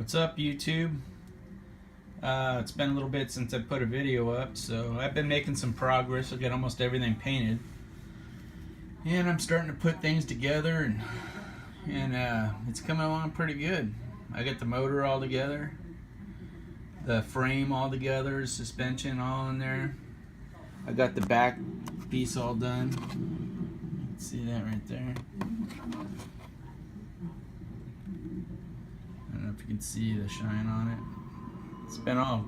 What's up, YouTube? It's been a little bit since I put a video up, so I've been making some progress. I got almost everything painted, and I'm starting to put things together, and it's coming along pretty good. I got the motor all together, the frame all together, suspension all in there. I got the back piece all done. See that right there? I don't know if you can see the shine on it. It's been all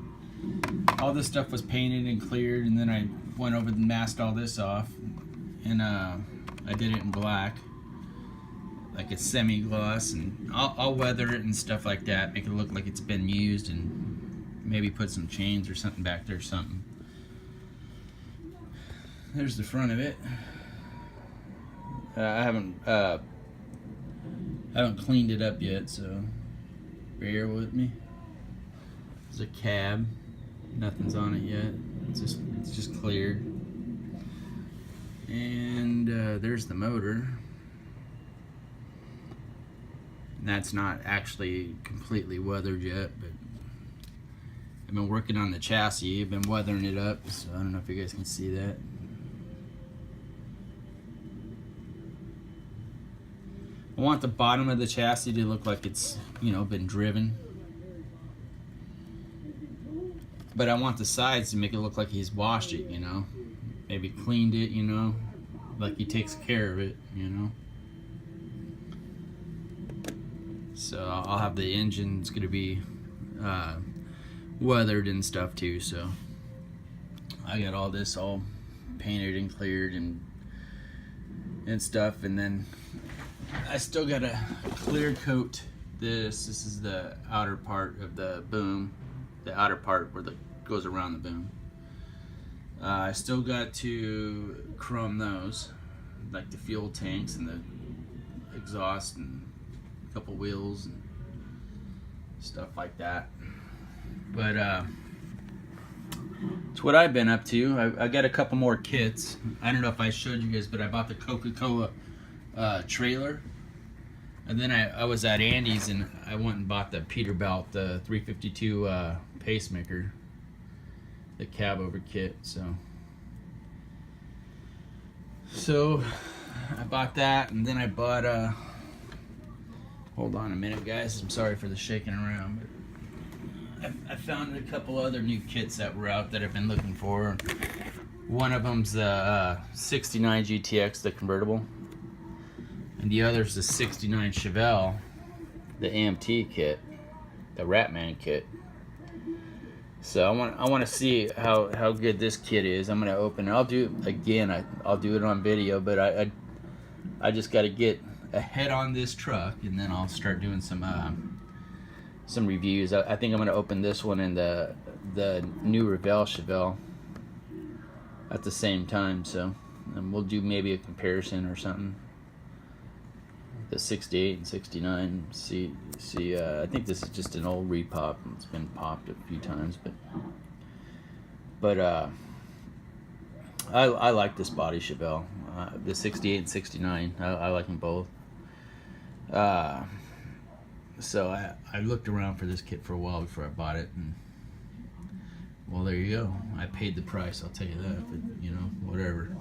this stuff was painted and cleared, and then I went over and masked all this off, and I did it in black, like a semi-gloss, and I'll weather it and stuff like that, make it look like it's been used, and maybe put some chains or something back there or something. There's the front of it. I haven't cleaned it up yet, so bear with me. There's a cab. Nothing's on it yet. It's just cleared. And there's the motor. And that's not actually completely weathered yet, but I've been working on the chassis. I've been weathering it up, so I don't know if you guys can see that. I want the bottom of the chassis to look like it's, been driven. But I want the sides to make it look like he's washed it, Maybe cleaned it, like he takes care of it, So I'll have the engine, it's gonna be weathered and stuff too, so I got all this all painted and cleared and stuff, and then I still gotta clear coat this. This is the outer part of the boom, the outer part where it goes around the boom. I still got to chrome those, like the fuel tanks and the exhaust and a couple wheels and stuff like that. But it's what I've been up to. I got a couple more kits. I don't know if I showed you guys, but I bought the Coca-Cola trailer, and then I was at Andy's and I went and bought the Peterbilt, the 352 pacemaker, the cab over kit. So I bought that, and then I bought hold on a minute, guys, I'm sorry for the shaking around, but I found a couple other new kits that were out that I've been looking for. One of them's the 69 GTX, the convertible, and the other's the 69 Chevelle, the AMT kit, the Ratman kit. So I want to see how good this kit is. I'm gonna open it. I'll do it again. I'll do it on video, but I just got to get ahead on this truck, and then I'll start doing some reviews. I think I'm gonna open this one and the new Revell Chevelle at the same time. So and we'll do maybe a comparison or something. The 68 and 69. See. I think this is just an old repop. It's been popped a few times, but I like this body Chevelle. The 68 and 69. I like them both. So I looked around for this kit for a while before I bought it, and well, there you go. I paid the price. I'll tell you that. But whatever.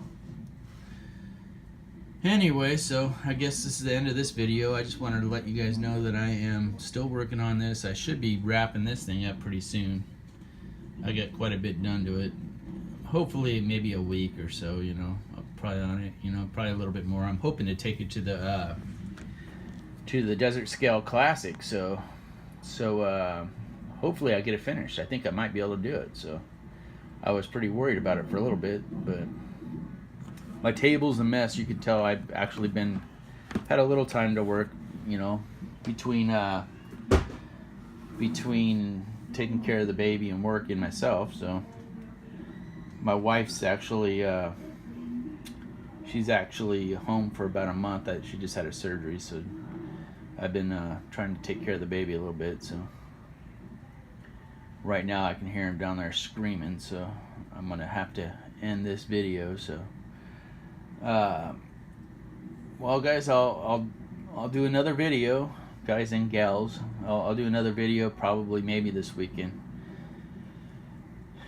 Anyway, so I guess this is the end of this video. I just wanted to let you guys know that I am still working on this. I should be wrapping this thing up pretty soon. I got quite a bit done to it. Hopefully maybe a week or so, I'll probably on it, probably a little bit more. I'm hoping to take it to the Desert Scale Classic, so hopefully I get it finished. I think I might be able to do it. So I was pretty worried about it for a little bit, but my table's a mess. You can tell I've actually had a little time to work, between taking care of the baby and working myself. So my wife's actually she's actually home for about a month. She just had a surgery, so I've been trying to take care of the baby a little bit. So right now I can hear him down there screaming, so I'm gonna have to end this video. So well, guys, I'll do another video guys and gals. I'll do another video probably maybe this weekend.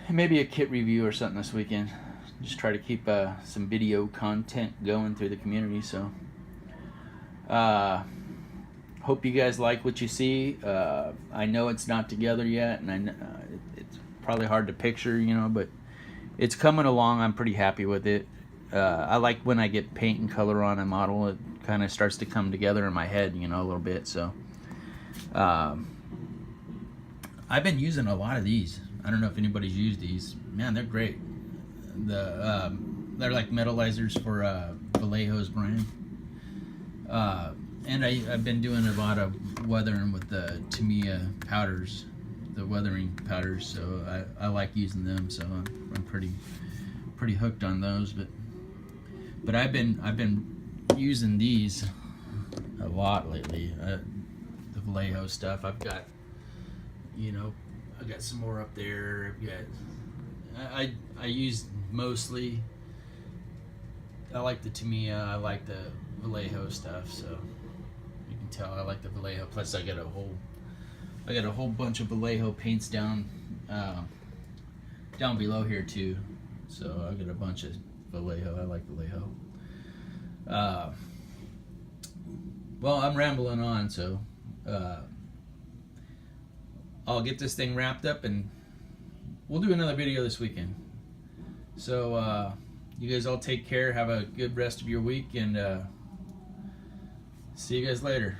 Maybe a kit review or something this weekend. Just try to keep some video content going through the community. So hope you guys like what you see. I know it's not together yet, and I know it's probably hard to picture, you know, but it's coming along. I'm pretty happy with it. I like when I get paint and color on a model, it kind of starts to come together in my head, you know, a little bit. So I've been using a lot of these. I don't know if anybody's used these. Man, they're great. They're like metallizers for Vallejo's brand. And I've been doing a lot of weathering with the Tamiya powders, the weathering powders. So I like using them. So I'm pretty hooked on those. But I've been using these a lot lately. The Vallejo stuff. I've got, you know, I've got some more up there. I've got, I use mostly. I like the Tamiya. I like the Vallejo stuff. So you can tell I like the Vallejo. Plus I got a whole bunch of Vallejo paints down below here too. So I got a bunch of Vallejo. I like Vallejo. Well, I'm rambling on, so I'll get this thing wrapped up and we'll do another video this weekend. So you guys all take care. Have a good rest of your week, and see you guys later.